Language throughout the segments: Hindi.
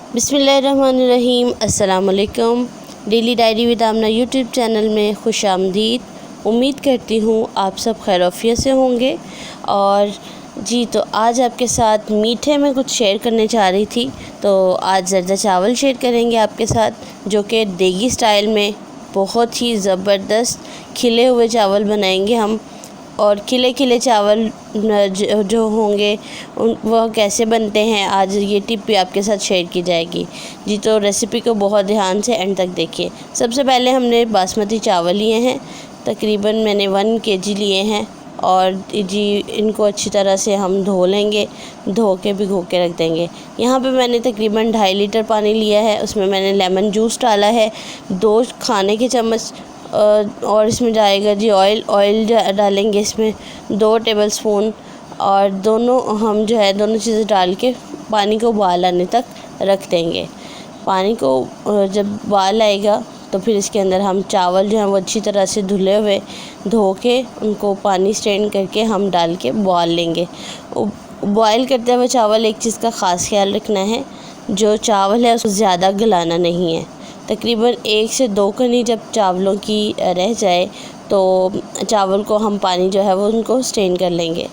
बिस्मिल्लाहिर्रहमानिर्रहीम। अस्सलाम वालेकुम। Daily diary with Amna YouTube channel में खुश आमदीद। उम्मीद करती हूँ आप सब खैरियत से होंगे। और जी तो आज आपके साथ मीठे में कुछ शेयर करने चाह रही थी। तो आज ज़र्दा चावल शेयर करेंगे आपके साथ, जो कि देगी स्टाइल में बहुत ही ज़बरदस्त खिले हुए चावल बनाएंगे हम। और खिले खिले चावल जो होंगे वह कैसे बनते हैं, आज ये टिप भी आपके साथ शेयर की जाएगी। जी तो रेसिपी को बहुत ध्यान से एंड तक देखिए। सबसे पहले हमने बासमती चावल लिए हैं, तकरीबन मैंने 1 kg लिए हैं। और जी इनको अच्छी तरह से हम धो लेंगे, धो के भिगो के रख देंगे। यहाँ पे मैंने तकरीबन 2.5 लीटर पानी लिया है, उसमें मैंने लेमन जूस डाला है 2 खाने के चम्मच। और इसमें जाएगा जी ऑयल डालेंगे इसमें 2 टेबलस्पून। और दोनों हम जो है दोनों चीज़ें डाल के पानी को उबाल आने तक रख देंगे। पानी को जब उबाल आएगा तो फिर इसके अंदर हम चावल जो हैं वो अच्छी तरह से धुले हुए धो के उनको पानी स्ट्रेन करके हम डाल के बॉयल लेंगे। बॉयल करते हुए चावल एक चीज़ का ख़ास ख्याल रखना है, जो चावल है उसको ज़्यादा गलाना नहीं है। तकरीबन 1 से 2 कनी जब चावलों की रह जाए तो चावल को हम पानी जो है वो उनको स्ट्रेन कर लेंगे।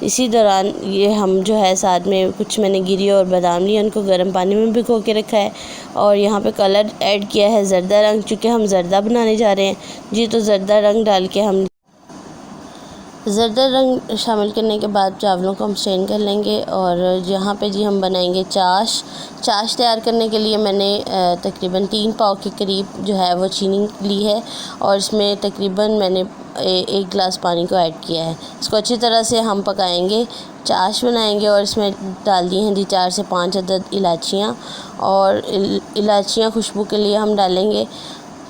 इसी दौरान ये हम जो है साथ में कुछ मैंने गिरी और बादाम लिए, उनको गर्म पानी में भिगो के रखा है। और यहाँ पे कलर ऐड किया है ज़र्दा रंग, चूँकि हम ज़र्दा बनाने जा रहे हैं। जी तो ज़र्दा रंग डाल के हम ज़र्दा रंग शामिल करने के बाद चावलों को हम स्ट्रेन कर लेंगे। और यहाँ पे जी हम बनाएंगे चाश तैयार करने के लिए मैंने तकरीबन 3 पाव के करीब जो है वो चीनी ली है। और इसमें तकरीबन मैंने 1 गिलास पानी को ऐड किया है। इसको अच्छी तरह से हम पकाएंगे, चाश बनाएंगे। और इसमें डाल दी हैं जी 4 से 5 अदद इलायचियाँ। और इलायचियाँ खुशबू के लिए हम डालेंगे।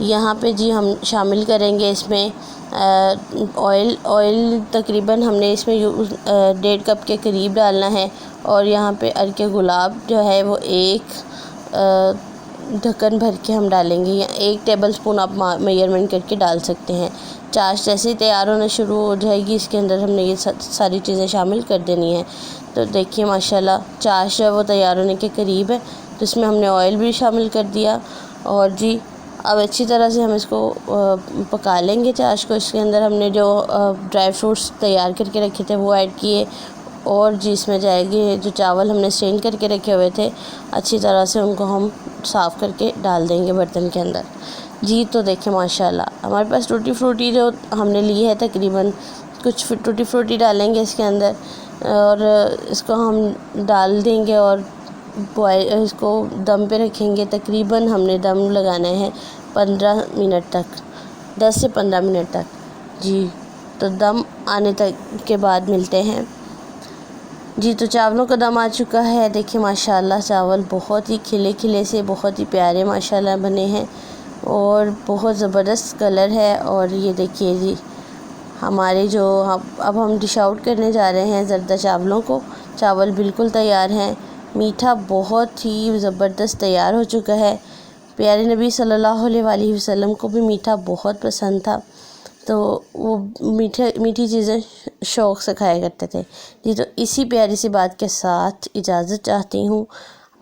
यहाँ पे जी हम शामिल करेंगे इसमें ऑयल तकरीबन हमने इसमें 1.5 कप के करीब डालना है। और यहाँ पे अर्के गुलाब जो है वो 1 ढक्कन भर के हम डालेंगे, या 1 टेबलस्पून आप मेजरमेंट करके डाल सकते हैं। चाश जैसे ही तैयार होना शुरू हो जाएगी, इसके अंदर हमने ये सारी चीज़ें शामिल कर देनी है। तो देखिए माशाल्लाह चाश जो है वो तैयार होने के करीब है। तो इसमें हमने ऑयल भी शामिल कर दिया। और जी अब अच्छी तरह से हम इसको पका लेंगे चाश को। इसके अंदर हमने जो ड्राई फ्रूट्स तैयार करके रखे थे वो ऐड किए। और जी इसमें जाएगी जो चावल हमने स्ट्रेन करके रखे हुए थे, अच्छी तरह से उनको हम साफ़ करके डाल देंगे बर्तन के अंदर। जी तो देखिए माशाल्लाह हमारे पास टूटी फ्रूटी जो हमने ली है, तकरीबन कुछ टूटी फ्रूटी डालेंगे इसके अंदर। और इसको हम डाल देंगे और इसको दम पे रखेंगे। तकरीबन हमने दम लगाना है 15 मिनट तक, 10 से 15 मिनट तक। जी तो दम आने तक के बाद मिलते हैं। जी तो चावलों का दम आ चुका है। देखिए माशाल्लाह चावल बहुत ही खिले खिले से बहुत ही प्यारे माशाल्लाह बने हैं और बहुत ज़बरदस्त कलर है। और ये देखिए जी हमारे जो अब हम डिश आउट करने जा रहे हैं ज़र्दा चावलों को। चावल बिल्कुल तैयार हैं, मीठा बहुत ही ज़बरदस्त तैयार हो चुका है। प्यारे नबी सल्लल्लाहु अलैहि वसल्लम को भी मीठा बहुत पसंद था, तो वो मीठी चीज़ें शौक़ से खाया करते थे। जी तो इसी प्यारी सी बात के साथ इजाज़त चाहती हूँ।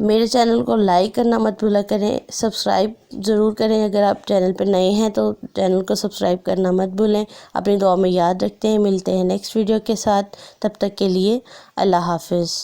मेरे चैनल को लाइक करना मत भूला करें, सब्सक्राइब ज़रूर करें। अगर आप चैनल पर नए हैं तो चैनल को सब्सक्राइब करना मत भूलें। अपनी दुआ में याद रखते हैं। मिलते हैं नेक्स्ट वीडियो के साथ, तब तक के लिए अल्लाह हाफ़िज़।